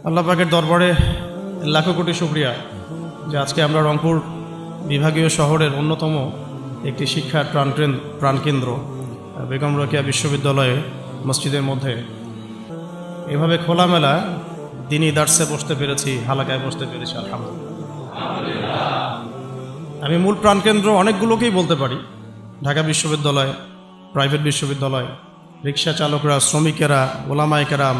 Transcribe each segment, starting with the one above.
আল্লাহ পাকের দরবারে লাখো কোটি শুকরিয়া যে আজকে আমরা রংপুর বিভাগীয় শহরের অন্যতম একটি শিক্ষার প্রাণকেন্দ্র বেগম রোকেয়া বিশ্ববিদ্যালয়ে মসজিদের মধ্যে এভাবে খোলামেলা দিনই দার্সে বসতে পেরেছি, হালাকায় বসতে পেরেছি, আলহামদুলিল্লাহ। আমি মূল প্রাণকেন্দ্র অনেকগুলোকেই বলতে পারি, ঢাকা বিশ্ববিদ্যালয়, প্রাইভেট বিশ্ববিদ্যালয়, রিক্সা চালকরা, শ্রমিকেরা, ওলামায়ে কেরাম,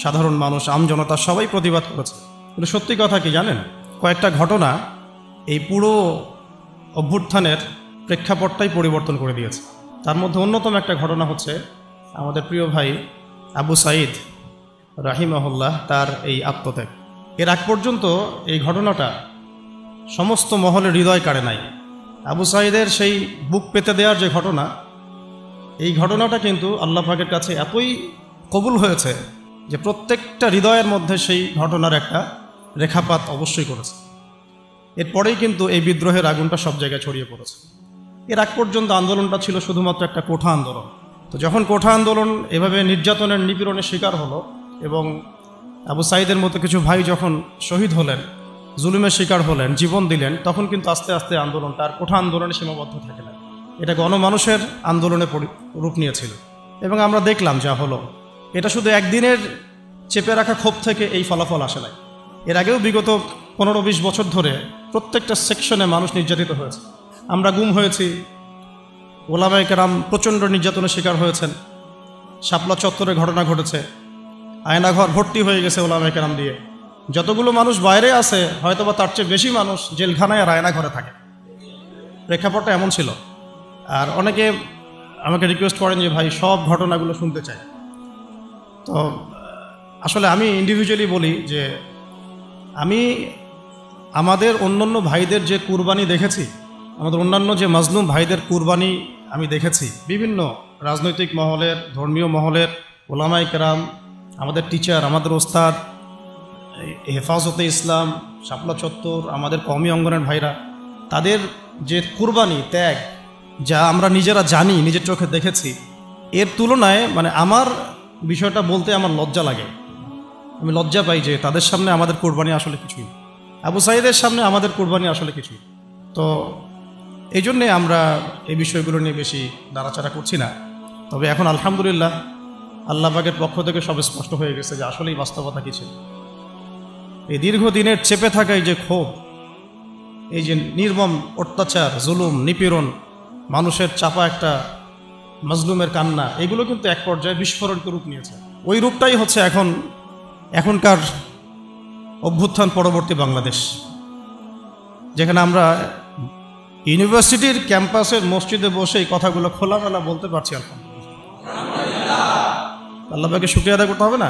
সাধারণ মানুষ, আমজনতা সবাই প্রতিবাদ করেছে। কিন্তু সত্যি কথা কি জানেন, কয়েকটা ঘটনা এই পুরো অভ্যুত্থানের প্রেক্ষাপটটাই পরিবর্তন করে দিয়েছে। তার মধ্যে অন্যতম একটা ঘটনা হচ্ছে আমাদের প্রিয় ভাই আবু সাঈদ রাহিমাহুল্লাহ তার এই আত্মত্যাগ। এর আগ পর্যন্ত এই ঘটনাটা সমস্ত মহলের হৃদয় কাড়ে নাই। আবু সাঈদের সেই বুক পেতে দেওয়ার যে ঘটনা, এই ঘটনাটা কিন্তু আল্লাহ পাকের কাছে এতই কবুল হয়েছে যে প্রত্যেকটা হৃদয়ের মধ্যে সেই ঘটনার একটা রেখাপাত অবশ্যই করেছে। এরপরেই কিন্তু এই বিদ্রোহের আগুনটা সব জায়গায় ছড়িয়ে পড়েছে। এর আগ পর্যন্ত আন্দোলনটা ছিল শুধুমাত্র একটা কোঠা আন্দোলন। তো যখন কোঠা আন্দোলন এভাবে নির্যাতনের, নিপীড়নের শিকার হলো এবং আবু সাঈদের মতো কিছু ভাই যখন শহীদ হলেন, জুলুমের শিকার হলেন, জীবন দিলেন, তখন কিন্তু আস্তে আস্তে আন্দোলনটা আর কোঠা আন্দোলনে সীমাবদ্ধ থাকে না, এটা গণমানুষের আন্দোলনে রূপ নিয়েছিল। এবং আমরা দেখলাম যা হলো, এটা শুধু একদিনের চেপে রাখা ক্ষোভ থেকে এই ফলাফল আসে নাই। এর আগেও বিগত 15-20 বছর ধরে প্রত্যেকটা সেকশনে মানুষ নির্যাতিত হয়েছে। আমরা গুম হয়েছি, ওলামায়ে কেরাম প্রচণ্ড নির্যাতনের শিকার হয়েছেন, শাপলা চত্বরে ঘটনা ঘটেছে, আয়নাঘর ভর্তি হয়ে গেছে ওলামায়ে কেরাম দিয়ে। যতগুলো মানুষ বাইরে আছে হয়তোবা তার চেয়ে বেশি মানুষ জেলখানায় আর আয়নাঘরে থাকে। প্রেক্ষাপটটা এমন ছিল। আর অনেকে আমাকে রিকোয়েস্ট করেন যে ভাই সব ঘটনাগুলো শুনতে চাই। তো আসলে আমি ইন্ডিভিজুয়ালি বলি যে আমি আমাদের অন্যান্য ভাইদের যে কুরবানি দেখেছি, আমাদের অন্যান্য যে মাজলুম ভাইদের কুরবানি আমি দেখেছি, বিভিন্ন রাজনৈতিক মহলের, ধর্মীয় মহলের, ওলামায়ে কেরাম, আমাদের টিচার, আমাদের ওস্তাদ, হেফাজতে ইসলাম, শাপলা চত্বর, আমাদের কওমি অঙ্গনের ভাইরা, তাদের যে কুরবানি, ত্যাগ, যা আমরা নিজেরা জানি, নিজের চোখে দেখেছি, এর তুলনায় মানে আমার বিষয়টা বলতে আমার লজ্জা লাগে। আমি লজ্জা পাই যে তাদের সামনে আমাদের কোরবানি আসলে কিছুই, আবু সাঈদের সামনে আমাদের কোরবানি আসলে কিছুই। তো এই জন্যে আমরা এই বিষয়গুলো নিয়ে বেশি নাড়াচাড়া করছি না। তবে এখন আলহামদুলিল্লাহ আল্লাহ পাকের পক্ষ থেকে সব স্পষ্ট হয়ে গেছে যে আসলেই বাস্তবতা কী ছিল। এই দীর্ঘদিনের চেপে থাকা এই যে ক্ষোভ, এই যে নির্মম অত্যাচার, জুলুম, নিপীড়ন, মানুষের চাপা একটা মাজলুমের কান্না, এগুলো কিন্তু এক পর্যায়ে বিস্ফোরণকে রূপ নিয়েছে। ওই রূপটাই হচ্ছে এখনকার অভ্যুত্থান পরবর্তী বাংলাদেশ, যেখানে আমরা ইউনিভার্সিটির ক্যাম্পাসের মসজিদে বসে এই কথাগুলো খোলামেলা বলতে পারছি। আল্লাহ পাকে শুকরিয়া আদায় করতে হবে না?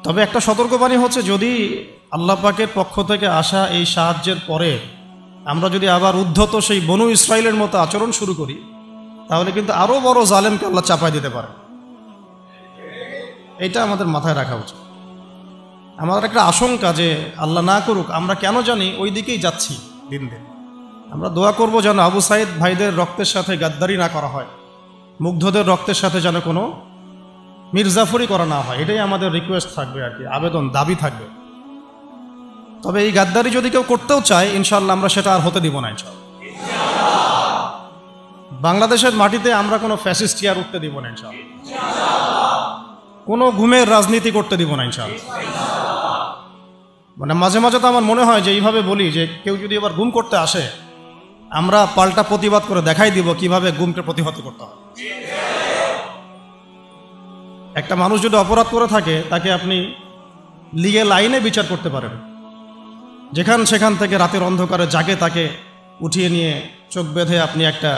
তবে একটা সতর্কবাণী হচ্ছে, যদি আল্লাহ পাকের পক্ষ থেকে আসা এই সাহায্যের পরে আমরা যদি আবার উদ্ধত সেই বনু ইসরাইলের মতো আচরণ শুরু করি, তাহলে কিন্তু আরও বড় জালেমকে আল্লাহ চাপায় দিতে পারে। এটা আমাদের মাথায় রাখা উচিত। আমাদের একটা আশঙ্কা যে আল্লাহ না করুক, আমরা কেন জানি ওই দিকেই যাচ্ছি দিন দিন। আমরা দোয়া করব যেন আবু সাঈদ ভাইদের রক্তের সাথে গাদ্দারি না করা হয়, মুগ্ধদের রক্তের সাথে যেন কোনো মির্জাফরি করা না হয়। এটাই আমাদের রিকোয়েস্ট থাকবে আর কি, আবেদন, দাবি থাকবে। তবে এই গাদ্দারি যদি কেউ করতেও চায়, ইনশাআল্লাহ আমরা সেটা আর হতে দিব না ইনশাআল্লাহ। বাংলাদেশের মাটিতে আমরা কোনো ফ্যাসিস্ট আর উঠতে দিব না ইনশাআল্লাহ। কোনো ঘুমের রাজনীতি করতে দিব না ইনশাআল্লাহ। মানে মাঝে মাঝে তো আমার মনে হয় যে এইভাবে বলি যে কেউ যদি এবার গুম করতে আসে, আমরা পাল্টা প্রতিবাদ করে দেখাই দিব কিভাবে গুমকে প্রতিহত করতে হয়। একটা মানুষ যদি অপরাধ করে থাকে, তাকে আপনি লিগ্যাল আইনে বিচার করতে পারেন। সেখান থেকে রাতের অন্ধকারে জাগে তাকে উঠিয়ে নিয়ে চোখ বেঁধে আপনি একটা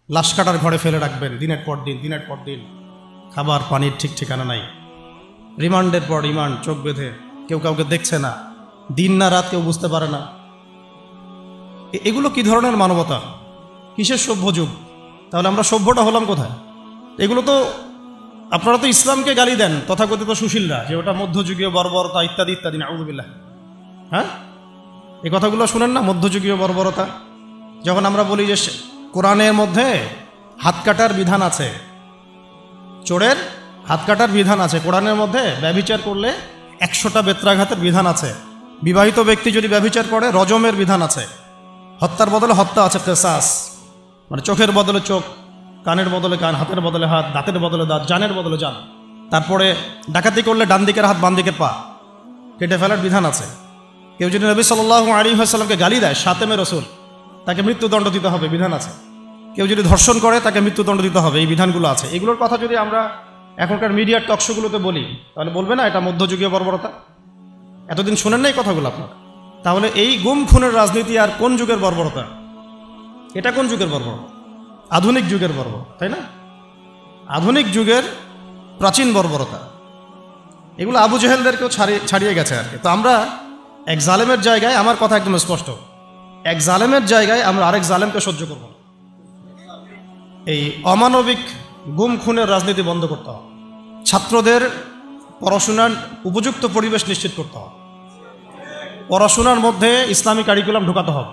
লাশ কাটার ঘরে ফেলে রাখবেন দিনের পর দিন, খাবার পানির ঠিক ঠিকানা নাই, রিমান্ডের পর রিমান্ড, চোখ বেঁধে, কেউ কাউকে দেখছে না, দিন না রাত কেউ বুঝতে পারে না। এগুলো কি ধরনের মানবতা? কিসের সভ্য যুগ? তাহলে আমরা সভ্যটা হলাম কোথায়? এগুলো তো আপনারা তো ইসলামকে গালি দেন, তথাকথিত সুশীলরা, যে ওটা মধ্যযুগীয় বর্বরতা ইত্যাদি ইত্যাদি, নাউযুবিল্লাহ। হ্যাঁ, এই কথাগুলো শুনেন না, মধ্যযুগীয় বর্বরতা। যখন আমরা বলি যে কোরআনের মধ্যে হাত কাটার বিধান আছে, চোরের হাত কাটার বিধান আছে কোরআনের মধ্যে। ব্যভিচার করলে 100টা বেত্রাঘাতের বিধান আছে। বিবাহিত ব্যক্তি যদি ব্যভিচার করে রজমের বিধান আছে। হত্যার বদলে হত্যা আছে, কিসাস, মানে চোখের বদলে চোখ, কানের বদলে কান, হাতের বদলে হাত, দাঁতের বদলে দাঁত, জানের বদলে জান। তারপরে ডাকাতি করলে ডান দিকের হাত বাম দিকের পা কেটে ফেলার বিধান আছে। কেউ যদি নবী সাল্লাল্লাহু আলাইহি ওয়াসাল্লামকে গালি দেয়, শাতেমে রসুল, তাকে মৃত্যুদণ্ড দিতে হবে, বিধান আছে। কেউ যদি ধর্ষণ করে তাকে মৃত্যুদণ্ড দিতে হবে, এই বিধানগুলো আছে। এগুলোর কথা যদি আমরা এখনকার মিডিয়ার টকশোগুলোতে বলি তাহলে বলবে না এটা মধ্যযুগীয় বর্বরতা? এতদিন শোনেন না এই কথাগুলো আপনারা? তাহলে এই গুম খুনের রাজনীতি আর কোন যুগের বর্বরতা? এটা কোন যুগের বর্বরতা? আধুনিক যুগের বর্বরতা, তাই না? আধুনিক যুগের প্রাচীন বর্বরতা। এগুলো আবু জেহেলদেরকেও ছাড়িয়ে গেছে আর কি। তো আমরা এক জালেমের জায়গায়, আমার কথা একদম স্পষ্ট, এক জালেমের জায়গায় আমরা আরেক জালেমকে সহ্য করব না। এই অমানবিক গুম খুনের রাজনীতি বন্ধ করতে হবে। ছাত্রদের পড়াশোনার উপযুক্ত পরিবেশ নিশ্চিত করতে হবে। পড়াশোনার মধ্যে ইসলামী কারিকুলাম ঢোকাতে হবে।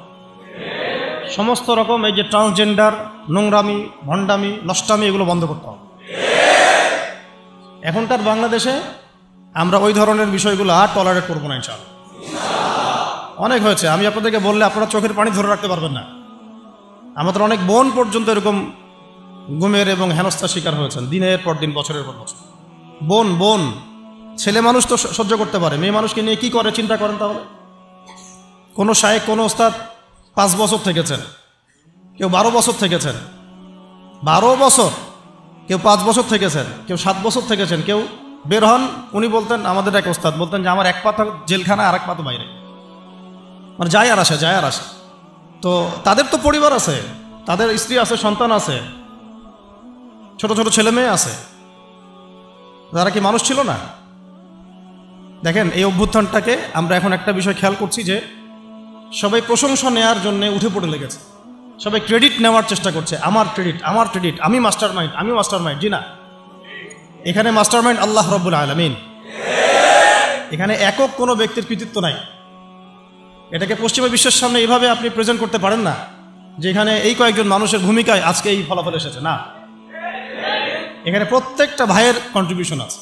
সমস্ত রকম এই যে ট্রান্সজেন্ডার, নোংরামি, ভণ্ডামি, নষ্টামি, এগুলো বন্ধ করতে হবে। এখনকার বাংলাদেশে আমরা ওই ধরনের বিষয়গুলো আর টলারেট করবো না ইনশাআল্লাহ। অনেক হয়েছে, আমি আপনাদেরকে বললে আপনারা চোখের পানি ধরে রাখতে পারবেন না। আমাদের অনেক বোন পর্যন্ত এরকম গুমের এবং হেনস্থার শিকার হয়েছেন, দিনের পর দিন, বছরের পর বছর। বোন ছেলে মানুষ তো সহ্য করতে পারে, মেয়ে মানুষকে নিয়ে কি করে চিন্তা করেন তাহলে। কোনো শায়েখ, কোনো ওস্তাদ 5 বছর থেকেছেন, কেউ 12 বছর থেকেছেন, 12 বছর, কেউ 5 বছর থেকেছেন, কেউ 7 বছর থেকেছেন। কেউ বের হন, উনি বলতেন, আমাদের এক ওস্তাদ বলতেন যে আমার এক পা তো জেলখানা আর এক পা তো বাইরে, মানে যায় আর আসে। তো তাদের তো পরিবার আছে, তাদের স্ত্রী আছে, সন্তান আছে, ছোট ছোট ছেলে মেয়ে আছে। তারা কি মানুষ ছিল না? দেখেন এই অভ্যুত্থানটাকে আমরা এখন একটা বিষয় খেয়াল করছি যে সবাই প্রশংসা নেওয়ার জন্য উঠে পড়ে লেগেছে, সবাই ক্রেডিট নেওয়ার চেষ্টা করছে। আমার ক্রেডিট, আমি মাস্টার মাইন্ড। জি না, এখানে মাস্টার মাইন্ড আল্লাহ রাব্বুল আলামিন। এখানে একক কোনো ব্যক্তির কৃতিত্ব নাই। এটাকে পশ্চিমা বিশ্বের সামনে এইভাবে আপনি প্রেজেন্ট করতে পারেন না যে এখানে এই কয়েকজন মানুষের ভূমিকায় আজকে এই ফলাফল এসেছে, না। এখানে প্রত্যেকটা ভাইয়ের কন্ট্রিবিউশন আছে।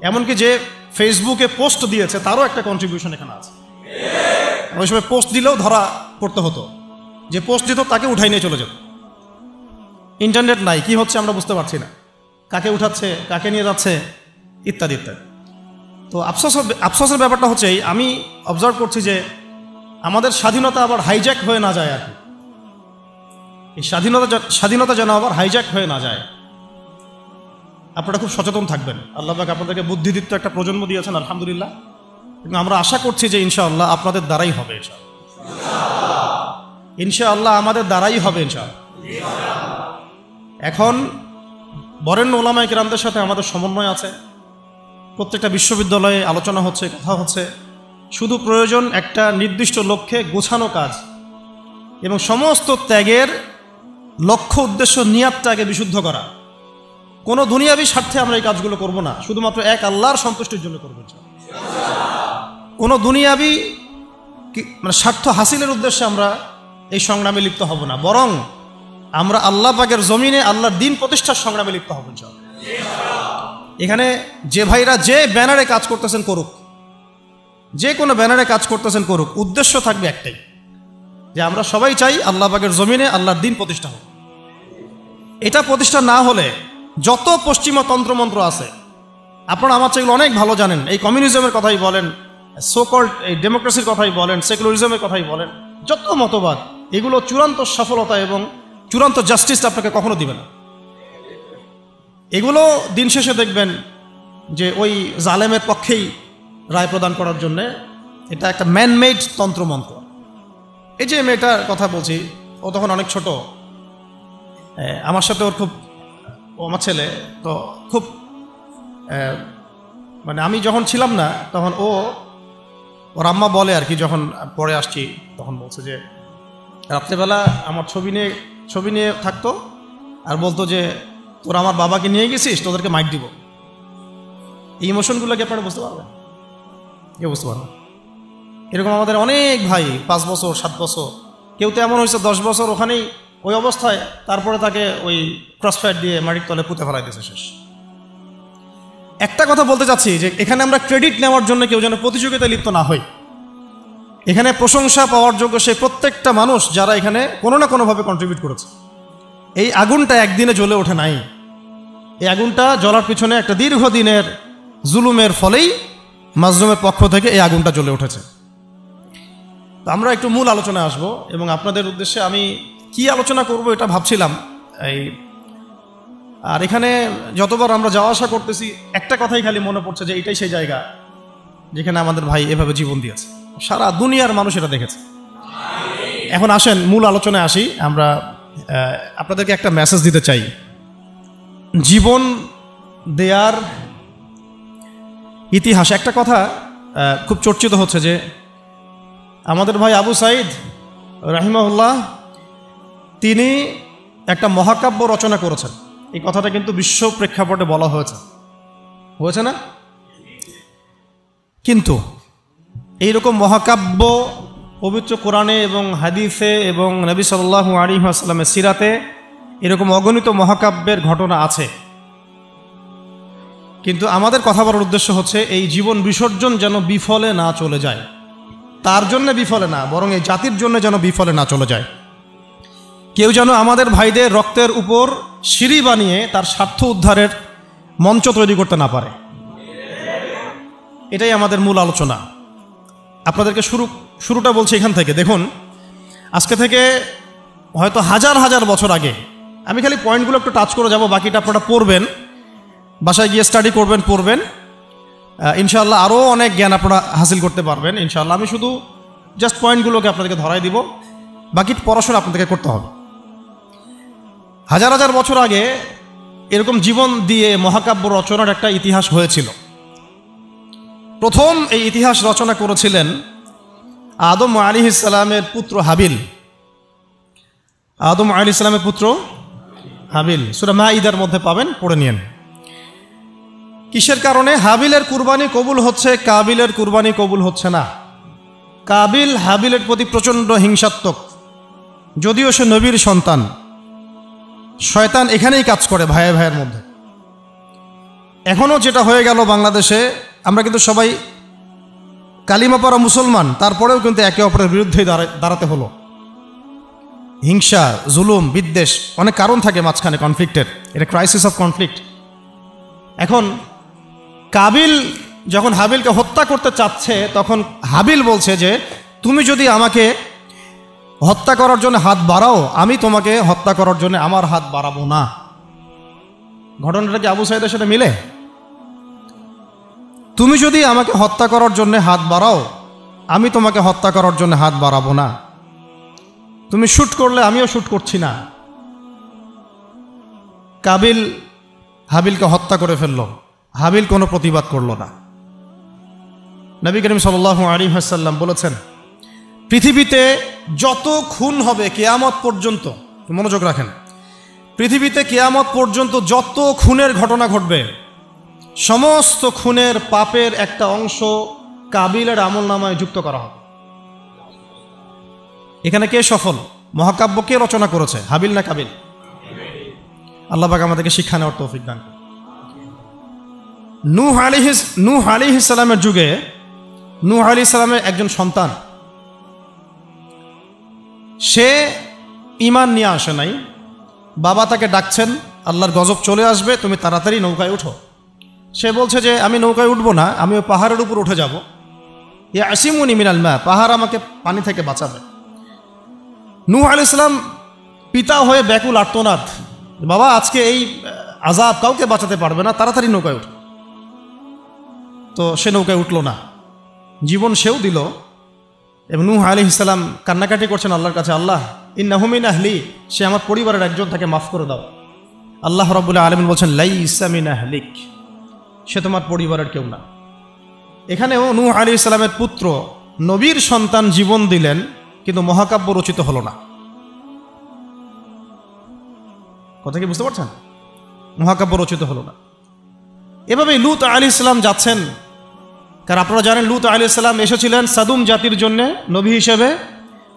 এমনকি যে ফেসবুকে পোস্ট দিয়েছে তারও একটা কন্ট্রিবিউশন এখানে আছে। ওই সময় পোস্ট দিলেও ধরা পড়তে হতো, যে পোস্ট দিত তাকে উঠাই নিয়ে চলে যেত। ইন্টারনেট নাই, কি হচ্ছে আমরা বুঝতে পারছি না, কাকে উঠাচ্ছে, কাকে নিয়ে যাচ্ছে, ইত্যাদি ইত্যাদি। তো আফসোসের ব্যাপারটা হচ্ছে আমি অবজার্ভ করছি যে আমাদের স্বাধীনতা আবার হাইজ্যাক হয়ে না যায় আর কি। এই স্বাধীনতা যেন আবার হাইজ্যাক হয়ে না যায়। আপনারা খুব সচেতন থাকবেন। আল্লাহ পাক আপনাদেরকে বুদ্ধিদীপ্ত একটা প্রজন্ম দিয়েছেন, আলহামদুলিল্লাহ। কিন্তু আমরা আশা করছি যে ইনশাআল্লাহ আপনাদের দ্বারাই হবে, ইনশাআল্লাহ আমাদের দ্বারাই হবে ইনশাআল্লাহ। এখন বরেণ্য ওলামায়ে কেরামদের সাথে আমাদের সমন্বয় আছে, প্রত্যেকটা বিশ্ববিদ্যালয়ে আলোচনা হচ্ছে, কথা হচ্ছে। শুধু প্রয়োজন একটা নির্দিষ্ট লক্ষ্যে গোছানো কাজ এবং সমস্ত ত্যাগের লক্ষ্য, উদ্দেশ্য, নিয়াতটাকে বিশুদ্ধ করা। কোনো দুনিয়াবি স্বার্থে আমরা এই কাজগুলো করব না, শুধুমাত্র এক আল্লাহর সন্তুষ্টির জন্য করবো। কোনো দুনিয়াবি মানে স্বার্থ হাসিলের উদ্দেশ্যে আমরা এই সংগ্রামে লিপ্ত হব না, বরং আমরা আল্লাহ পাকের জমিনে আল্লাহর দ্বীন প্রতিষ্ঠার সংগ্রামে লিপ্ত হব ইনশাআল্লাহ। এখানে যে ভাইরা যে ব্যানারে কাজ করতেছেন করুক, যে কোনো ব্যানারে কাজ করতেছেন করুক, উদ্দেশ্য থাকবে একটাই, যে আমরা সবাই চাই আল্লাহ পাকের জমিনে আল্লাহর দ্বীন প্রতিষ্ঠা হোক। এটা প্রতিষ্ঠা না হলে যত পশ্চিমা তন্ত্রমন্ত্র আছে, আপনারা আমার চেয়ে অনেক ভালো জানেন, এই কমিউনিজমের কথাই বলেন, সোকল্ড এই ডেমোক্রেসির কথাই বলেন, সেকুলারিজমের কথাই বলেন, যত মতবাদ, এগুলো চূড়ান্ত সফলতা এবং চূড়ান্ত জাস্টিস আপনাকে কখনো দিবে না। এগুলো দিন শেষে দেখবেন যে ওই জালেমের পক্ষেই রায় প্রদান করার জন্যে এটা একটা ম্যানমেড তন্ত্রমন্ত্র। এই যে মেয়েটার কথা বলছি, ও তখন অনেক ছোট, আমার সাথে ওর খুব, ও আমার ছেলে তো খুব, মানে আমি যখন ছিলাম না তখন ওর আম্মা বলে আর কি, যখন পরে আসছি তখন বলছে যে রাত্রেবেলা আমার ছবি নিয়ে থাকতো আর বলতো যে তোরা আমার বাবাকে নিয়ে গেছিস, তোদেরকে মাইট দিব। এই ইমোশনগুলোকে আপনারা বুঝতে পারবেন? কেউ বুঝতে পারবেন? এরকম আমাদের অনেক ভাই 5 বছর 7 বছর, কেউ তো এমন হয়েছে 10 বছর ওখানেই ওই অবস্থায়, তারপরে তাকে ওই ক্রসফায়ার দিয়ে মাটির তলে পুঁতে ফেলাই দিয়েছে, শেষ। একটা কথা বলতে চাচ্ছি যে এখানে আমরা ক্রেডিট নেওয়ার জন্য কেউ যেন প্রতিযোগিতায় লিপ্ত না হই। এখানে প্রশংসা পাওয়ার যোগ্য সেই প্রত্যেকটা মানুষ যারা এখানে কোনো না কোনোভাবে কন্ট্রিবিউট করেছে। এই আগুনটা একদিনে জ্বলে ওঠে নাই, এই আগুনটা জ্বলার পিছনে একটা দীর্ঘদিনের জুলুমের ফলেই মাজলুমের পক্ষ থেকে এই আগুনটা জ্বলে উঠেছে। তো আমরা একটু মূল আলোচনায় আসব এবং আপনাদের উদ্দেশ্যে আমি কি আলোচনা করব এটা ভাবছিলাম। আর এখানে যতবার আমরা যাওয়া আসা করতেছি একটা কথাই খালি মনে পড়ছে যে এটাই সেই জায়গা যেখানে আমাদের ভাই এভাবে জীবন দিয়েছে, সারা দুনিয়ার মানুষ এটা দেখেছে। এখন আসেন মূল আলোচনায় আসি। আমরা আপনাদেরকে একটা মেসেজ দিতে চাই। জীবন দেয়ার ইতিহাস, একটা কথা খুব চর্চিত হচ্ছে যে আমাদের ভাই আবু সাঈদ রাহিমাহুল্লাহ তিনি একটা মহাকাব্য রচনা করেছেন। এই কথাটা কিন্তু বিশ্ব প্রেক্ষাপটে বলা হয়েছে না? কিন্তু এইরকম মহাকাব্য পবিত্র কোরআনে এবং হাদিসে এবং নবী সাল্লাল্লাহু আলাইহি ওয়াসাল্লামের সিরাতে এরকম অগণিত মহাকাব্যের ঘটনা আছে। কিন্তু আমাদের কথা বলার উদ্দেশ্য হচ্ছে এই জীবন বিসর্জন যেন বিফলে না চলে যায়, তার জন্য বিফলে না, বরং এই জাতির জন্য যেন বিফলে না চলে যায়। কেউ যেন আমাদের ভাইদের রক্তের উপর সিঁড়ি বানিয়ে তার স্বার্থ উদ্ধারের মঞ্চ তৈরি করতে না পারে। এটাই আমাদের মূল আলোচনা। আপনাদেরকে শুরুটা বলছি এখান থেকে। দেখুন, আজকে থেকে হয়তো হাজার হাজার বছর আগে, আমি খালি পয়েন্টগুলো একটু টাচ করে যাব, বাকিটা আপনারা পড়বেন, বাসায় গিয়ে স্টাডি পড়বেন ইনশাআল্লাহ আরও অনেক জ্ঞান আপনারা হাসিল করতে পারবেন ইনশাআল্লাহ। আমি শুধু জাস্ট পয়েন্টগুলোকে আপনাদেরকে ধরাই দিব, বাকি পড়াশোনা আপনাদেরকে করতে হবে। হাজার হাজার বছর আগে এরকম জীবন দিয়ে মহাকাব্য রচনার একটা ইতিহাস হয়েছিল। প্রথম এই ইতিহাস রচনা করেছিলেন আদম আলাইহিস সালামের পুত্র হাবিল। আদম আলাইহিস সালামের পুত্র হাবিল, সূরা মাঈদার মধ্যে পাবেন, পড়ে নিন। কিসের কারণে হাবিলের কুরবানি কবুল হচ্ছে, কাবিলের কুরবানি কবুল হচ্ছে না? কাবিল হাবিলের প্রতি প্রচণ্ড হিংসাত্মক, যদিও সে নবীর সন্তান। শয়তান এখানেই কাজ করে ভাইয়ে ভাইয়ের মধ্যে। এখনও যেটা হয়ে গেল বাংলাদেশে, আমরা কিন্তু সবাই কালিমা পড়া মুসলমান, তারপরেও কিন্তু একে অপরের বিরুদ্ধেই দাঁড়াতে হলো। হিংসা, জুলুম, বিদ্বেষ, অনেক কারণ থাকে মাঝখানে কনফ্লিক্টের, এটা ক্রাইসিস অফ কনফ্লিক্ট। এখন কাবিল যখন হাবিলকে হত্যা করতে চাচ্ছে, তখন হাবিল বলছে যে তুমি যদি আমাকে হত্যা করার জন্য হাত বাড়াও, আমি তোমাকে হত্যা করার জন্য আমার হাত বাড়াবো না। ঘটনাটা কি আবু সাঈদের সাথে মিলে? তুমি যদি আমাকে হত্যা করার জন্য হাত বাড়াও, আমি তোমাকে হত্যা করার জন্য হাত বাড়াবো না। তুমি শুট করলে আমিও শুট করছি না। কাবিল হাবিলকে হত্যা করে ফেলল, হাবিল কোনো প্রতিবাদ করল না। নবী করিম সাল্লাল্লাহু আলাইহি ওয়াসাল্লাম বলেছেন, পৃথিবীতে যত খুন হবে কিয়ামত পর্যন্ত, মনোযোগ রাখেন, পৃথিবীতে কিয়ামত পর্যন্ত যত খুনের ঘটনা ঘটবে, সমস্ত খুনের পাপের একটা অংশ কাবিলের আমলনামায় যুক্ত করা হবে। এখানে কে সফল? মহাকাব্য কে রচনা করেছে, হাবিল না কাবিল? আল্লাহ পাক আমাদেরকে শিক্ষা নেওয়ার তৌফিক দান করুন। নূহ আলাইহিস সালামের যুগে নূহ আলাইহিস সালামের একজন সন্তান, সে ঈমান নিয়ে আসে নাই। বাবা তাকে ডাকছেন, আল্লাহর গজব চলে আসবে, তুমি তাড়াতাড়ি নৌকায় উঠো। সে বলছে যে আমি নৌকায় উঠবো না, আমি ওই পাহাড়ের উপর উঠে যাব। ইয়াসিমুনি মিনাল মা, পাহাড় আমাকে পানি থেকে বাঁচাবে। নূহ আলাইহিস সালাম পিতা হয়ে ব্যাকুল আর্তনাদ, বাবা আজকে এই আযাব কাউকে বাঁচাতে পারবে না, তাড়াতাড়ি নৌকায় উঠো। তো সে নৌকায় উঠল না, জীবন সেও দিল। এবং নূহ আলাইহিস সালাম কান্নাকাটি করছেন আল্লাহর কাছে, আল্লাহ ইন্নাহু মিন আহলি, সে আমার পরিবারের একজন, তাকে মাফ করে দাও। আল্লাহ রাব্বুল আলামিন বলছেন লাইসা মিন আহলিক, সে তোমার পরিবারের কেউ না। এখানেও নূহ আলাইহিস সালামের পুত্র নবীর সন্তান জীবন দিলেন, কিন্তু মহাকাব্য রচিত হলো না। কথা কি বুঝতে পারছেন? মহাকাব্য রচিত হলো না। এভাবেই লূত আলাইহিস সালাম যাচ্ছেন, কারণ আপনারা জানেন লূত আলাইহিস সালাম এসেছিলেন সাদুম জাতির জন্য নবী হিসেবে।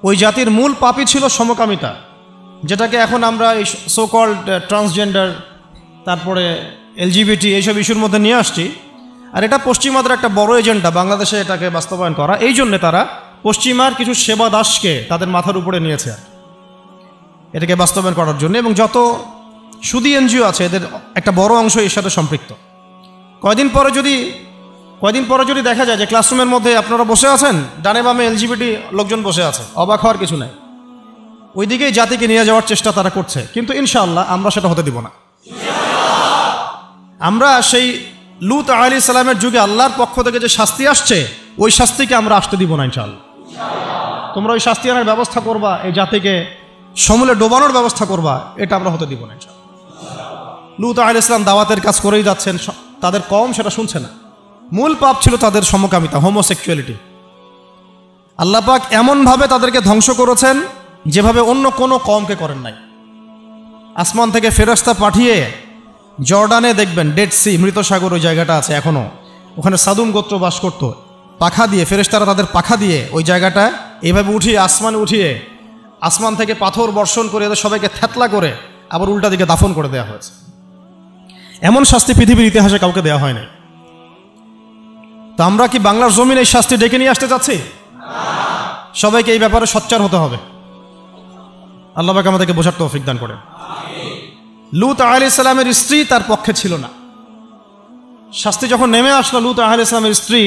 ওই জাতির মূল পাপই ছিল সমকামিতা, যেটাকে এখন আমরা এই সো কল্ড ট্রান্সজেন্ডার, তারপরে এলজিবিটি এইসব ইস্যুর মধ্যে নিয়ে আসছি, আর এটা পশ্চিমাদের একটা বড় এজেন্ডা বাংলাদেশে এটাকে বাস্তবায়ন করা। এই জন্যে তারা পশ্চিমার কিছু সেবা দাসকে তাদের মাথার উপরে নিয়েছে এটাকে বাস্তবায়ন করার জন্য, এবং যত সুদী এনজিও আছে এদের একটা বড় অংশ এর সাথে সম্পৃক্ত। কয়দিন পরে যদি দেখা যায় যে ক্লাসরুমের মধ্যে আপনারা বসে আছেন, ডানে বামে এলজিবিটি লোকজন বসে আছে, অবাক হওয়ার কিছু নাই। ওইদিকেই জাতিকে নিয়ে যাওয়ার চেষ্টা তারা করছে, কিন্তু ইনশাআল্লাহ আমরা সেটা হতে দিব না। আমরা সেই লূত আলাইহিস সালামের যুগে আল্লাহর পক্ষ থেকে যে শাস্তি আসছে, ওই শাস্তিকে আমরা আসতে দিব না ইনশাআল্লাহ। তোমরা ওই শাস্তি আনার ব্যবস্থা করবা, এই জাতিকে সমূলে ডোবানোর ব্যবস্থা করবা, এটা আমরা হতে দিব না ইনশাআল্লাহ। লূত আলাইহিস সালাম দাওয়াতের কাজ করেই যাচ্ছেন, তাদের কওম সেটা শুনছে না। মূল পাপ ছিল তাদের সমকামিতা, হোমোসেক্সুয়ালিটি। আল্লাহ পাক এমনভাবে তাদেরকে ধ্বংস করেছেন যেভাবে অন্য কোনো কওমকে করেন নাই। আসমান থেকে ফেরেশতা পাঠিয়ে জর্ডানে দেখবেন ডেড সি, মৃত সাগর, ওই জায়গাটা আছে এখনও, ওখানে সাদুম গোত্র বাস করত। পাখা দিয়ে ফেরেশতারা তাদের পাখা দিয়ে ওই জায়গাটা এইভাবে উঠিয়ে আসমানে উঠিয়ে আসমান থেকে পাথর বর্ষণ করে এদের সবাইকে থ্যাতলা করে আবার উল্টা দিকে দাফন করে দেওয়া হয়েছে। এমন শাস্তি পৃথিবীর ইতিহাসে কাউকে দেওয়া হয় নাই। তো আমরা কি বাংলার জমিন এই শাস্তি ডেকে নিয়ে আসতে চাচ্ছি? সবাইকে এই ব্যাপারে সোচ্চার হতে হবে। আল্লাহ পাক আমাদেরকে বোঝার তৌফিক দান করে। লূত আলাইহিস সালামের স্ত্রী তার পক্ষে ছিল না। শাস্তি যখন নেমে আসলো, লূত আলাইহিস সালামের স্ত্রী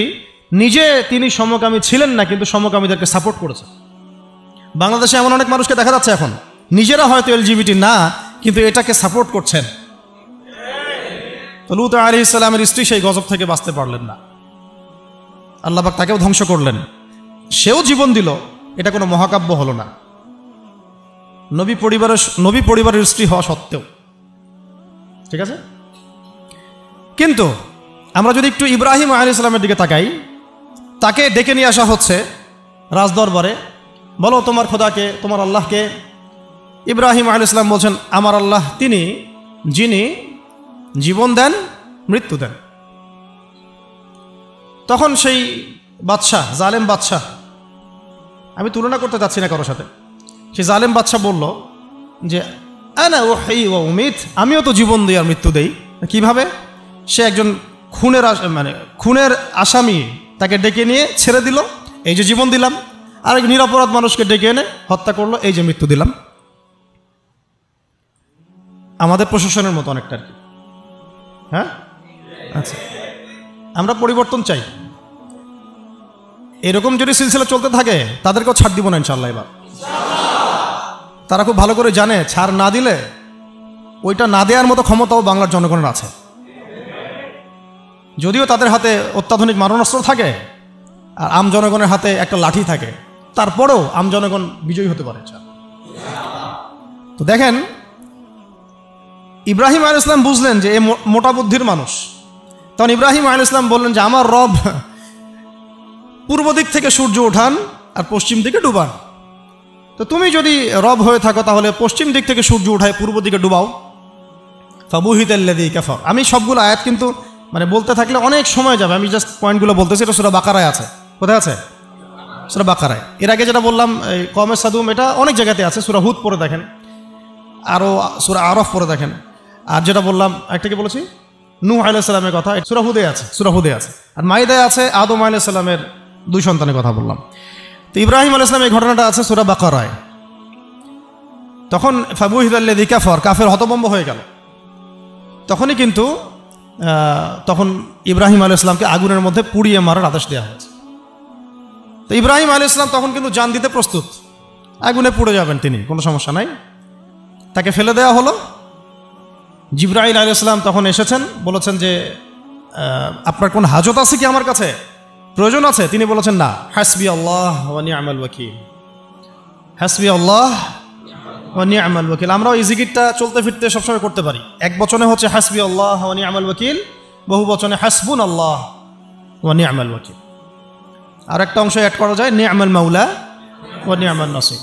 নিজে তিনি সমকামী ছিলেন না, কিন্তু সমকামীদেরকে সাপোর্ট করেছে। বাংলাদেশে এমন অনেক মানুষকে দেখা যাচ্ছে এখন, নিজেরা হয়তো এলজিবিটি না, কিন্তু এটাকে সাপোর্ট করছেন। তো লূত আলাইহিস সালামের স্ত্রী সেই গজব থেকে বাঁচতে পারলেন না, আল্লাহ পাক তাকেও ধ্বংস করলেন। সেও জীবন দিল, এটা কোনো মহাকাব্য হলো না, নবী পরিবারের স্ত্রী হওয়া সত্ত্বেও। ঠিক আছে, কিন্তু আমরা যদি একটু ইব্রাহিম আলাইহিস সালামের দিকে তাকাই, তাকে ডেকে নিয়ে আসা হচ্ছে রাজদরবারে, বলো তোমার খোদাকে, তোমার আল্লাহকে। ইব্রাহিম আলাইহিস সালাম বলছেন, আমার আল্লাহ তিনি যিনি জীবন দেন, মৃত্যু দেন। তখন সেই বাদশাহ, জালেম বাদশাহ, আমি তুলনা করতে চাচ্ছি না কারোর সাথে, সেই জালেম বাদশাহ বলল যে আনা উহয়ি ওয়া উমীত, আমিও তো জীবন দিই আর মৃত্যু দেই। কিভাবে? সে একজন খুনের আসামি, তাকে ডেকে নিয়ে ছেড়ে দিল, এই যে জীবন দিলাম। আরেক নিরপরাধ মানুষকে ডেকে এনে হত্যা করলো, এই যে মৃত্যু দিলাম। আমাদের প্রশাসনের মতো অনেকটা আর কি। হ্যাঁ, আচ্ছা, আমরা পরিবর্তন চাই। এরকম যদি সিলসিলা চলতে থাকে তাদেরকেও ছাড় দিব না ইনশাআল্লাহ। এবার তারা খুব ভালো করে জানে, ছাড় না দিলে ওইটা না দেওয়ার মতো ক্ষমতাও বাংলার জনগণের আছে। যদিও তাদের হাতে অত্যাধুনিক মারণাস্ত্র থাকে আর আম জনগণের হাতে একটা লাঠি থাকে, তারপরেও আম জনগণ বিজয়ী হতে পারে। তো দেখেন, ইব্রাহিম আলাইহিস সালাম বুঝলেন যে এ মোটা বুদ্ধির মানুষ। তখন ইব্রাহিম আলাইহিস সালাম বললেন যে আমার রব পূর্ব দিক থেকে সূর্য ওঠান আর পশ্চিম দিকে ডুবান। তো তুমি যদি রব হয়ে থাকো তাহলে পশ্চিম দিক থেকে সূর্য উঠায় পূর্ব দিকে ডুবাও। ফাবুহিতাল্লাযী কাফার। আমি সবগুলো আয়াত কিন্তু বলতে থাকলে অনেক সময় যাবে, আমি জাস্ট পয়েন্টগুলো বলতেছি। এটা সূরা বাকারায় আছে। কোথায় আছে? সূরা বাকারায়। এর আগে যেটা বললাম এই কওমে সাদুম, এটা অনেক জায়গাতে আছে। সূরা হুদ পড়ে দেখেন, আরও সূরা আরফ পড়ে দেখেন। আর যেটা বললাম একটা কি বলেছি, নূহ আলাইহিস সালামের কথা, সূরা হুদে আছে। আর মাইদায় আছে আদম আলাইহিস সালামের 2 সন্তানের কথা বললাম। তো ইব্রাহিম আলাইহিস সালামের এই ঘটনাটা আছে সূরা বাকারায়। তখন ফাবুহিতাল্লাযী কাফার, কাফের হতভম্ব হয়ে গেল। তখনই কিন্তু তখন ইব্রাহিম আলাইহিস সালামকে আগুনের মধ্যে পুড়িয়ে মারার আদেশ দেওয়া হয়েছে। তো ইব্রাহিম আলাইহিস সালাম তখন কিন্তু জান দিতে প্রস্তুত, আগুনে পুড়ে যাবেন তিনি, কোনো সমস্যা নাই। তাকে ফেলে দেওয়া হলো। জিবরাইল আলাইহিস সালাম তখন এসেছেন, বলেছেন যে আপনার কোন হাজত আছে কি আমার কাছে, প্রয়োজন আছে? তিনি বলেছেন না, হাসবি আল্লাহ ওয়া নি'মাল ওয়াকিল, হাসবি আল্লাহ ওয়া নি'মাল ওয়াকিল। আমরাও এই জিকিরটা চলতে ফিরতে সবসময় করতে পারি। এক বচনে হচ্ছে হাসবি আল্লাহ ওয়া নি'মাল ওয়াকিল, বহু বচনে হাসবুন আল্লাহ ওয়া নি'মাল ওয়াকিল। আর একটা অংশ অ্যাড করা যায় নি'মাল মাওলা ওয়া নি'মান নাসির।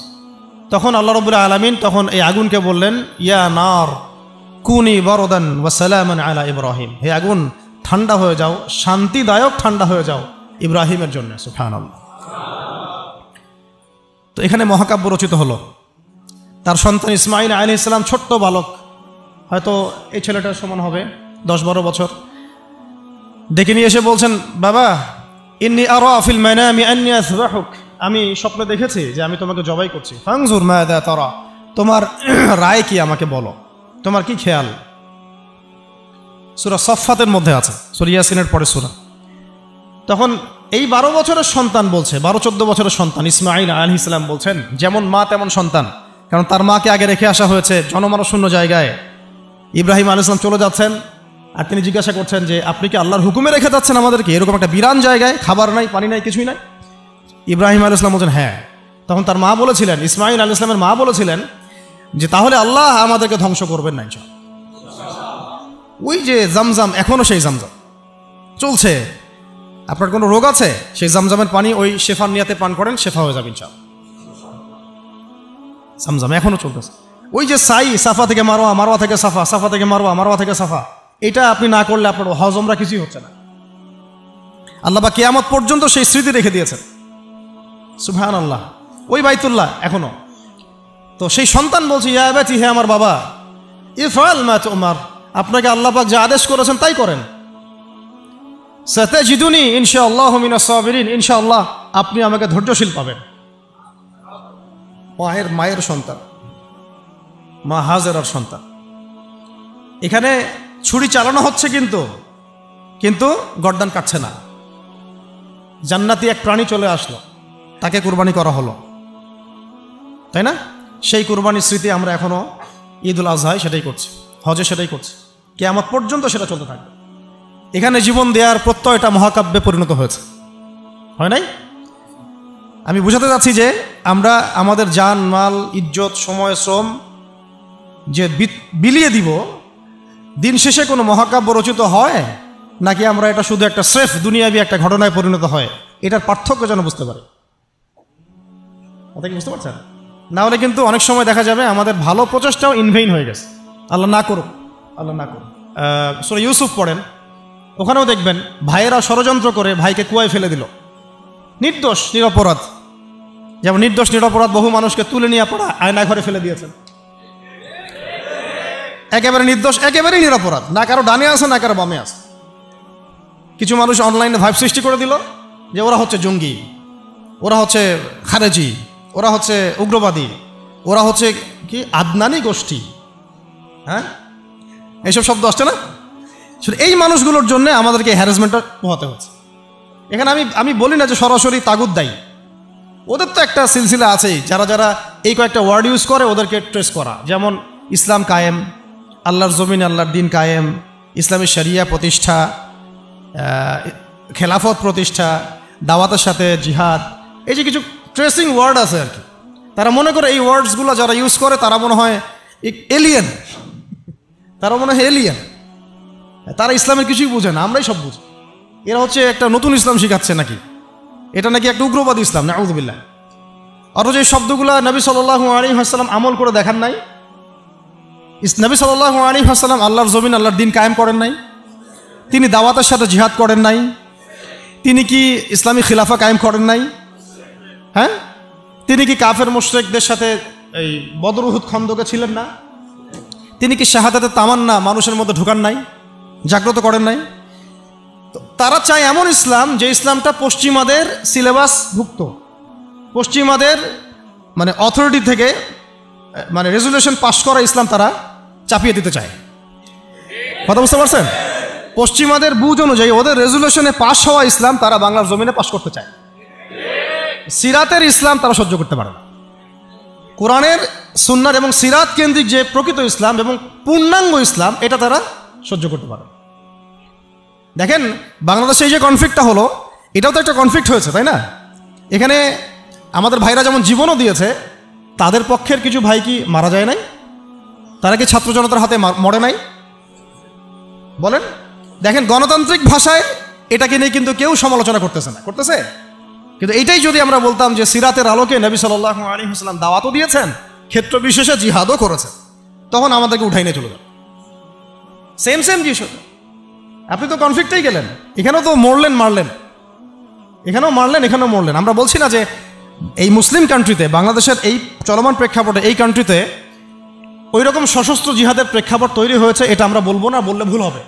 তখন আল্লাহ রাব্বুল আলামিন তখন এই আগুনকে বললেন, ইয়া নার কুনি বারদান ওয়া সালামান আলা ইব্রাহিম, হে আগুন ঠান্ডা হয়ে যাও, শান্তিদায়ক ঠান্ডা হয়ে যাও ইব্রাহিমের জন্য। সুবহানাল্লাহ। তো এখানে মহাকাব্য রচিত হলো। তার সন্তান ইসমাঈল আলাইহিস সালাম ছোট্ট বালক, হয়তো এই ছেলেটার সমান হবে, 10-12 বছর। ডেকে নিয়ে এসে বলছেন, বাবা ইন্নী আরা ফিল মানামি আন্নী আযবাহুক, আমি স্বপ্নে দেখেছি যে আমি তোমাকে জবাই করছি। ফানজুর মাযা তারা, তোমার রায় কি আমাকে বলো, তোমার কি খেয়াল। সূরা সফফাতের মধ্যে আছে, সূরা ইয়াসিনের পরে সূরা। তখন এই 12 বছরের সন্তান বলছে, 12-14 বছরের সন্তান ইসমাঈল আলাইহিস সালাম বলছেন, যেমন মা তেমন সন্তান, কারণ তার মাকে আগে রেখে আসা হয়েছে জনমানশূন্য জায়গায়। ইব্রাহিম আলাইহিস সালাম চলে যাচ্ছেন, আর তিনি জিজ্ঞাসা করছেন যে আপনি কি আল্লাহর হুকুমে রেখে যাচ্ছেন আমাদেরকে এরকম একটা বিরান জায়গায়, খাবার নাই, পানি নাই, কিছুই নাই। ইব্রাহিম আলাইহিস সালাম বলছেন হ্যাঁ। তখন তার মা বলেছিলেন, ইসমাঈল আলাইহিস সালামের মা বলেছিলেন যে তাহলে আল্লাহ আমাদেরকে ধ্বংস করবেন না ইনশাআল্লাহ। ওই যে জামজাম, এখনো সেই জামজাম চলছে। আপনার কোনো রোগ আছে, সেই জামজামের পানি ওই শেফার নিয়াতে পান করেন, শেফা হয়ে যাবে ইনশাআল্লাহ। জামজাম এখনো চলতেছে। ওই যে সাই, সাফা থেকে মারওয়া, মারওয়া থেকে সাফা, সাফা থেকে মারওয়া, মারওয়া থেকে সাফা, এটা আপনি না করলে আপনার হজ উমরা কিছুই হচ্ছে না। আল্লাহ বা কিয়ামত পর্যন্ত সেই স্মৃতি রেখে দিয়েছেন। সুবহানাল্লাহ। ওই বাইতুল্লাহ এখনো। তো সেই সন্তান বলছে, ইয়া আবাতি, হে আমার বাবা, ইফআল মা তুমার, আপনাকে আল্লাহ পাক যা আদেশ করেছেন তাই করেন। সাতাজিদুনি ইনশাআল্লাহু মিনাস সাবিরিন, ইনশাআল্লাহ আপনি আমাকে ধৈর্যশীল পাবেন। মায়ের সন্তান, মা হাজেরার সন্তান। এখানে ছুরি চালানো হচ্ছে, কিন্তু গর্দান কাটছে না। জান্নাতি এক প্রাণী চলে আসলো, তাকে কুরবানি করা হলো, তাই না? সেই কুরবানির স্মৃতি আমরা এখনো ঈদুল আজহায় সেটাই করছি, হজে সেটাই করছি, কিয়ামত পর্যন্ত সেটা চলতে থাকবে। এখানে জীবন দেওয়ার প্রত্যয়টা মহাকাব্যে পরিণত হয়েছে, হয় নাই? আমি বুঝাতে চাচ্ছি যে আমরা আমাদের জান মাল, ইজ্জত, সময়, শ্রম যে বিলিয়ে দিব, দিন শেষে কোনো মহাকাব্য রচিত হয় নাকি আমরা এটা শুধু একটা স্রেফ দুনিয়াবি একটা ঘটনায় পরিণত হয়, এটার পার্থক্য যেন বুঝতে পারে। কথা কি বুঝতে পারছেন? না হলে কিন্তু অনেক সময় দেখা যাবে আমাদের ভালো প্রচেষ্টাও ইনভেইন হয়ে গেছে। আল্লাহ না করুক, আল্লাহ না করুক। সূরা ইউসুফ পড়েন, ওখানেও দেখবেন ভাইয়েরা ষড়যন্ত্র করে ভাইকে কুয়ায় ফেলে দিল। নির্দোষ নিরপরাধ, যেমন নির্দোষ নিরপরাধ বহু মানুষকে তুলে নিয়ে পড়া আয়না ঘরে ফেলে দিয়েছেন। একেবারে নির্দোষ, একেবারেই নিরপরাধ, না কারো ডানে আছে না কারো বামে আছে। কিছু মানুষ অনলাইনে ভাইব সৃষ্টি করে দিল যে ওরা হচ্ছে জঙ্গি, ওরা হচ্ছে খারেজি, ওরা হচ্ছে উগ্রবাদী, ওরা হচ্ছে কি আদনানি গোষ্ঠী। হ্যাঁ, এইসব শব্দ আসছে না? এই মানুষগুলোর জন্য আমাদেরকে হ্যারাসমেন্টটা পোহাতে হচ্ছে। এখানে আমি বলি না যে সরাসরি তাগুত দায়ী, ওদের তো একটা সিলসিলা আছেই, যারা এই কয়েকটা ওয়ার্ড ইউজ করে ওদেরকে ট্রেস করা। যেমন ইসলাম কায়েম, আল্লাহর জমিন আল্লাহর দিন কায়েম, ইসলামী শরিয়া প্রতিষ্ঠা, খেলাফত প্রতিষ্ঠা, দাওয়াতের সাথে জিহাদ, এই যে কিছু ট্রেসিং ওয়ার্ড আছে আর কি। তারা মনে করে এই ওয়ার্ডসগুলো যারা ইউজ করে তারা মনে হয় এলিয়েন, তারা মনে হয় এলিয়েন, তারা ইসলামের কিছুই বুঝে না, আমরাই সব বুঝি। এরা হচ্ছে একটা নতুন ইসলাম শিখাচ্ছে নাকি, এটা নাকি একটা উগ্রবাদী ইসলাম, নাউযুবিল্লাহ। অথচ এই শব্দগুলো নবী সাল্লাল্লাহু আলাইহি ওয়াসাল্লাম আমল করে দেখান নাই। নবী সাল্লাল্লাহু আলাইহি ওয়াসাল্লাম আল্লাহর জমিন আল্লাহর দিন কায়েম করেন নাই, তিনি দাওয়াতের সাথে জিহাদ করেন নাই, তিনি কি ইসলামী খিলাফা কায়েম করেন নাই? হ্যাঁ, তিনি কি কাফের মুশরিকদের সাথে এই বদর উহুদ খন্দকে ছিলেন না? তিনি কি শাহাদাতের তামান্না মানুষের মধ্যে ঢোকান নাই, জাগ্রত করেন নাই? তো তারা চায় এমন ইসলাম যে ইসলামটা পশ্চিমাদের সিলেবাস ভুক্ত, পশ্চিমাদের মানে অথরিটি থেকে মানে রেজুলেশন পাস করা ইসলাম তারা চাপিয়ে দিতে চায়। কথা বুঝতে পারছেন? পশ্চিমাদের বুঝ অনুযায়ী ওদের রেজুলেশনে পাস হওয়া ইসলাম তারা বাংলার জমিনে পাস করতে চায়। সিরাতের ইসলাম তারা সহ্য করতে পারে না। কোরআনের, সুন্নার এবং সিরাত কেন্দ্রিক যে প্রকৃত ইসলাম এবং পূর্ণাঙ্গ ইসলাম, এটা তারা সহ্য করতে পারে। দেখেন বাংলাদেশে এই যে কনফ্লিক্টটা হলো, এটাও তো একটা কনফ্লিক্ট হয়েছে, তাই না? এখানে আমাদের ভাইরা যেমন জীবনও দিয়েছে, তাদের পক্ষের কিছু ভাই কি মারা যায় নাই? তারা কি ছাত্র জনতার হাতে মরে নাই? বলেন। দেখেন গণতান্ত্রিক ভাষায় এটাকে নিয়ে কিন্তু কেউ সমালোচনা করতেছে না, করতেছে? কিন্তু এইটাই যদি আমরা বলতাম যে সিরাতের আলোকে নবী সাল্লাল্লাহু আলাইহি ওয়াসাল্লাম দাওয়াতও দিয়েছেন, ক্ষেত্র বিশেষে জিহাদও করেছেন, তখন আমাদেরকে উঠাই নিয়ে চলে যাবে। সেম জিনিস। আপনি তো কনফ্লিক্টেই গেলেন, এখানেও তো মারলেন, এখানেও মরলেন। আমরা বলছি না যে এই মুসলিম কান্ট্রিতে, বাংলাদেশের এই চলমান প্রেক্ষাপটে, এই কান্ট্রিতে ওই রকম সশস্ত্র জিহাদের প্রেক্ষাপট তৈরি হয়েছে, এটা আমরা বলবো না, বললে ভুল হবে।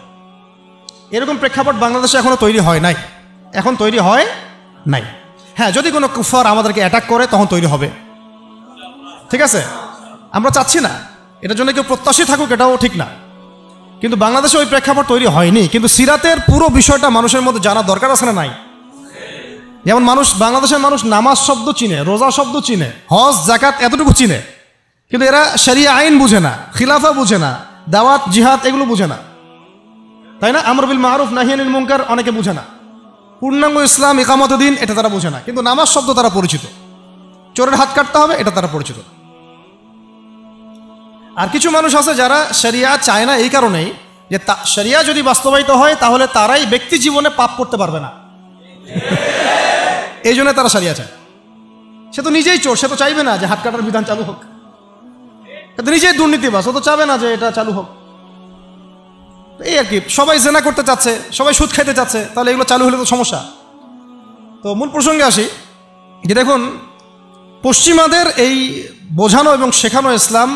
এরকম প্রেক্ষাপট বাংলাদেশে এখনো তৈরি হয় নাই, এখন তৈরি হয় নাই। হ্যাঁ, যদি কোনো কুফার আমাদেরকে অ্যাটাক করে তখন তৈরি হবে, ঠিক আছে? আমরা চাচ্ছি না এটার জন্য কেউ প্রত্যাশী থাকুক, এটাও ঠিক না, কিন্তু বাংলাদেশে ওই প্রেক্ষাপট তৈরি হয়নি। কিন্তু সিরাতের পুরো বিষয়টা মানুষের মধ্যে জানা দরকার আছে না নাই? যেমন বাংলাদেশের মানুষ নামাজ শব্দ চিনে, রোজা শব্দ চিনে, হজ জাকাত এতটুকু চিনে, কিন্তু এরা শরিয়া আইন বুঝে না, খিলাফা বুঝে না, দাওয়াত জিহাদ এগুলো বুঝে না, তাই না? আমর বিল মারুফ নাহি আনিল মুনকার অনেকে বুঝে না, পূর্ণাঙ্গ ইসলাম ইকামতে দিন এটা তারা বুঝে না, কিন্তু নামাজ শব্দ তারা পরিচিত, চোরের হাত কাটতে হবে এটা তারা পরিচিত। আর কিছু মানুষ আছে যারা শরিয়া চায় না এই কারণেই যে শরিয়া যদি বাস্তবায়িত হয় তাহলে তারাই ব্যক্তি জীবনে পাপ করতে পারবে না, এই জন্য তারা শরিয়া চায়। সে তো নিজেই চোর, সে তো চাইবে না যে হাত কাটার বিধান চালু হোক, সে তো নিজেই দুর্নীতিবাজ, ও তো চাবে না যে এটা চালু হোক। এই আর কি, সবাই জেনা করতে চাচ্ছে, সবাই সুদ খাইতে চাচ্ছে, তাহলে এগুলো চালু হলে তো সমস্যা। তো মূল প্রসঙ্গে আসি যে দেখুন, পশ্চিমাদের এই বোঝানো এবং শেখানো ইসলাম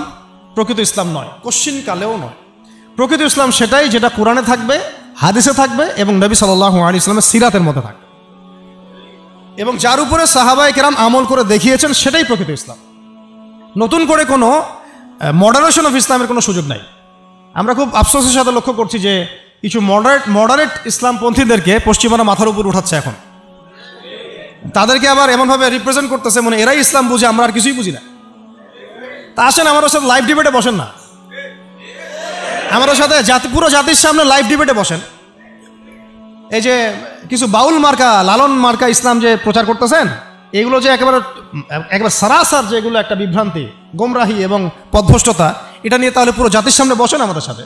প্রকৃত ইসলাম নয়, কশ্চিনকালেও নয়। প্রকৃত ইসলাম সেটাই যেটা কোরআনে থাকবে, হাদিসে থাকবে এবং নবী সাল্লাল্লাহু আলাইহি ওয়াসাল্লামের সিরাতের মধ্যে থাকবে, এবং যার উপরে সাহাবায়ে কেরাম আমল করে দেখিয়েছেন সেটাই প্রকৃত ইসলাম। নতুন করে কোনো মডারেশন অফ ইসলামের কোনো সুযোগ নাই। আমরা খুব আফসোসের সাথে লক্ষ্য করছি যে কিছু মডারেট ইসলামপন্থীদেরকে পশ্চিমারা মাথার উপর উঠাচ্ছে এখন, তাদেরকে আবার এমনভাবে রিপ্রেজেন্ট করতেছে মনে এরাই ইসলাম বুঝে, আমরা আর কিছুই বুঝি না। তা আসেন আমার সাথে লাইভ ডিবেটে বসেন না, আমার সাথে পুরো জাতির সামনে লাইভ ডিবেটে বসেন। এই যে কিছু বাউল মার্কা, লালন মার্কা ইসলাম যে প্রচার করতেছেন, এগুলো যে একেবারে সারাসার যেগুলো একটা বিভ্রান্তি, গোমরাহি এবং পথভ্রষ্টতা, এটা নিয়ে তাহলে পুরো জাতির সামনে বসেন আমাদের সাথে।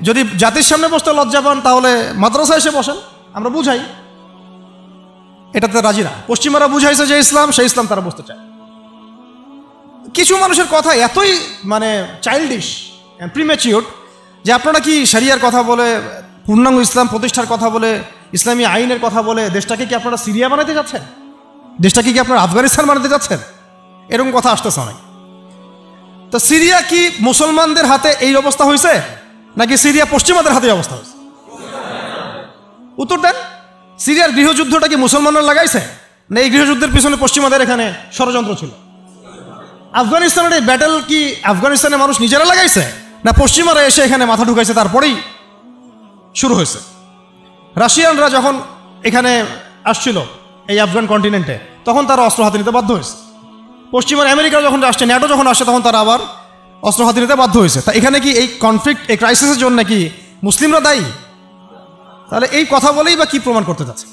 যদি জাতির সামনে বসতে লজ্জা পান তাহলে মাদ্রাসায় এসে বসেন, আমরা বুঝাই। এটাতে রাজি না। পশ্চিমারা বুঝাইছে যে ইসলাম, সেই ইসলাম তারা বুঝতে চায়। কিছু মানুষের কথা এতই মানে চাইল্ডিশ, প্রিম্যাচিওর, যে আপনারা কি শরিয়ার কথা বলে, পূর্ণাঙ্গ ইসলাম প্রতিষ্ঠার কথা বলে, ইসলামী আইনের কথা বলে দেশটাকে কি আপনারা সিরিয়া বানাতে যাচ্ছেন? দেশটাকে কি আপনারা আফগানিস্তান বানাতে যাচ্ছেন? এরকম কথা আসতেছে অনেক। তো সিরিয়া কি মুসলমানদের হাতে এই অবস্থা হয়েছে, নাকি সিরিয়া পশ্চিমাদের হাতে অবস্থা হয়েছে? উত্তর দেন। সিরিয়ার গৃহযুদ্ধটা কি মুসলমানরা লাগাইছে, না এই গৃহযুদ্ধের পিছনে পশ্চিমাদের এখানে ষড়যন্ত্র ছিল? আফগানিস্তানের এই ব্যাটেল কি আফগানিস্তানের মানুষ নিজেরা লাগাইছে, না পশ্চিমারা এসে এখানে মাথা ঢুকাইছে তারপরেই শুরু হয়েছে? রাশিয়ানরা যখন এখানে আসছিল এই আফগান কন্টিনেন্টে, তখন তারা অস্ত্র হাতে নিতে বাধ্য হয়েছে। পশ্চিমার আমেরিকা যখন আসছে, ন্যাটো যখন আসছে, তখন তারা আবার অস্ত্র হাতে নিতে বাধ্য হয়েছে। তা এখানে কি এই কনফ্লিক্ট, এই ক্রাইসিসের জন্য কি মুসলিমরা দায়ী? তাহলে এই কথা বলেই বা কি প্রমাণ করতে যাচ্ছে?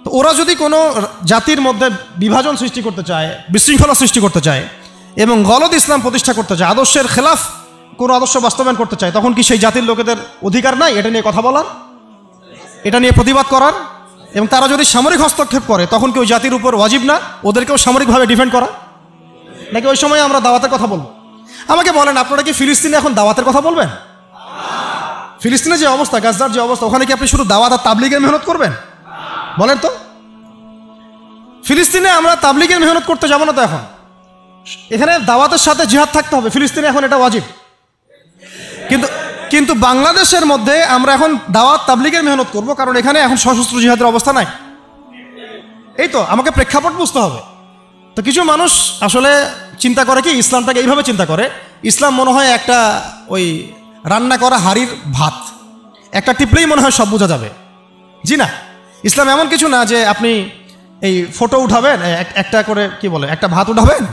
তো ওরা যদি কোনো জাতির মধ্যে বিভাজন সৃষ্টি করতে চায়, বিশৃঙ্খলা সৃষ্টি করতে চায় এবং গলদ ইসলাম প্রতিষ্ঠা করতে চায়, আদর্শের খেলাফ কোনো আদর্শ বাস্তবায়ন করতে চায়, তখন কি সেই জাতির লোকেদের অধিকার নাই এটা নিয়ে কথা বলার, এটা নিয়ে প্রতিবাদ করার? এবং তারা যদি সামরিক হস্তক্ষেপ করে তখন কি ওই জাতির উপর ওয়াজিব না ওদেরকেও সামরিকভাবে ডিফেন্ড করা? নাকি ওই সময় আমরা দাওয়াতের কথা বলবো? আমাকে বলেন, আপনারা কি ফিলিস্তিনে এখন দাওয়াতের কথা বলবেন? ফিলিস্তিনের যে অবস্থা, গাজার যে অবস্থা, ওখানে কি আপনি শুধু দাওয়াত আর তাবলিগের মেহনত করবেন? বলেন তো। ফিলিস্তিনে আমরা তাবলিগের মেহনত করতে যাবো না তো এখন, এখানে দাওয়াতের সাথে জিহাদ থাকতে হবে। ফিলিস্তিনে এখন এটা ওয়াজিব, কিন্তু বাংলাদেশের মধ্যে আমরা এখন দাওয়াত তাবলিগের মেহনত করব, কারণ এখানে এখন সশস্ত্র জিহাদের অবস্থা নাই। এই তো আমাকে প্রেক্ষাপট বুঝতে হবে। তো কিছু মানুষ আসলে চিন্তা করে কি, ইসলামটাকে এইভাবে চিন্তা করে, ইসলাম মনে হয় একটা ওই রান্না করা হাড়ির ভাত, একটা টিপলেই মনে হয় সব বোঝা যাবে। জি না, ইসলাম এমন কিছু না যে আপনি এই ফটো উঠাবেন, একটা করে কি বলে, একটা ভাত উঠাবেন,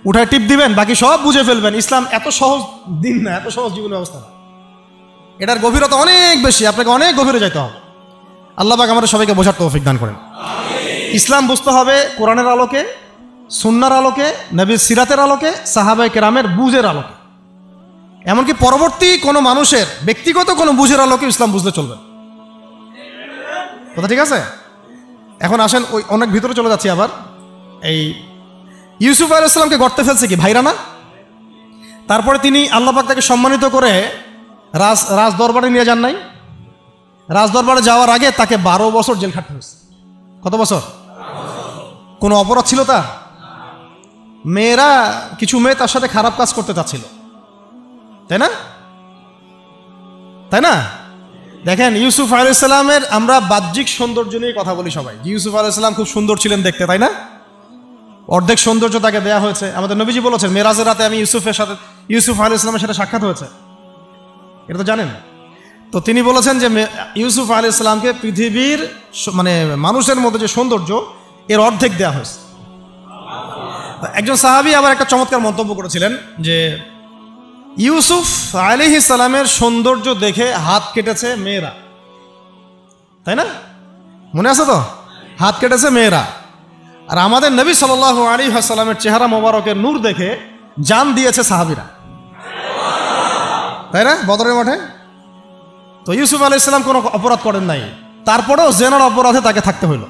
উঠায় টিপ দিবেন, বাকি সব বুঝে ফেলবেন। ইসলাম এত সহজ দিন না, এত সহজ জীবন ব্যবস্থা না। এটার গভীরতা অনেক বেশি, আপনাকে অনেক গভীরে যাইতে হবে। আল্লাহ পাক আমাদের সবাইকে বোঝার তৌফিক দান করেন। ইসলাম বুঝতে হবে কোরআনের আলোকে, সুন্নাহর আলোকে, নবীর সিরাতের আলোকে, সাহাবায়ে কেরামের বুঝের আলোকে, এমনকি পরবর্তী কোনো মানুষের ব্যক্তিগত কোনো বুঝের আলোকে ইসলাম বুঝতে চলবে। কথা ঠিক আছে? এখন আসেন ওই অনেক ভিতরে চলে যাচ্ছি আবার। এই ইউসুফ আলাইহিস সালামকে গর্তে ফেলছে কি ভাইরা না? তারপরে তিনি আল্লাহ পাক তাকে সম্মানিত করে রাজ দরবারে নিয়ে যান নাই? রাজ দরবারে যাওয়ার আগে তাকে 12 বছর জেল খাটতে হয়েছে। কত বছর? কোনো অপরাধ ছিল তার? কিছু মেয়ে তার সাথে খারাপ কাজ করতে চাচ্ছিল, তাই না? তাই না? দেখেন ইউসুফ আলাইহিস সালামের আমরা বাহ্যিক সৌন্দর্য নিয়ে কথা বলি সবাই, ইউসুফ আলাইহিস সালাম খুব সুন্দর ছিলেন দেখতে, তাই না? অর্ধেক সৌন্দর্য তাকে দেয়া হয়েছে। আমাদের নবীজি বলেছেন মেরাজের রাতে আমি ইউসুফ আলাইহিস সালামের সাথে সাক্ষাৎ হয়েছে, এটা তো জানেন। তো তিনি বলেছেন যে ইউসুফ আলাইহিস সালামকে পৃথিবীর মানে মানুষের মধ্যে যে সৌন্দর্য এর অর্ধেক দেওয়া হয়েছে। একজন সাহাবী আবার একটা চমৎকার মন্তব্য করেছিলেন যে ইউসুফ আলাইহিস সালামের সৌন্দর্য দেখে হাত কেটেছে মেয়েরা, তাই না? মনে আছে তো? হাত কেটেছে মেয়েরা। আর আমাদের নবী সাল্লাল্লাহু আলাইহি ওয়াসাল্লামের চেহারা মোবারকের নূর দেখে জান দিয়েছে সাহাবীরা, তাই না? বদরের মাঠে। তো ইউসুফ আলাইহিস সালাম কোনো অপরাধ করেন নাই, তারপরেও জেনার অপরাধে তাকে থাকতে হইল।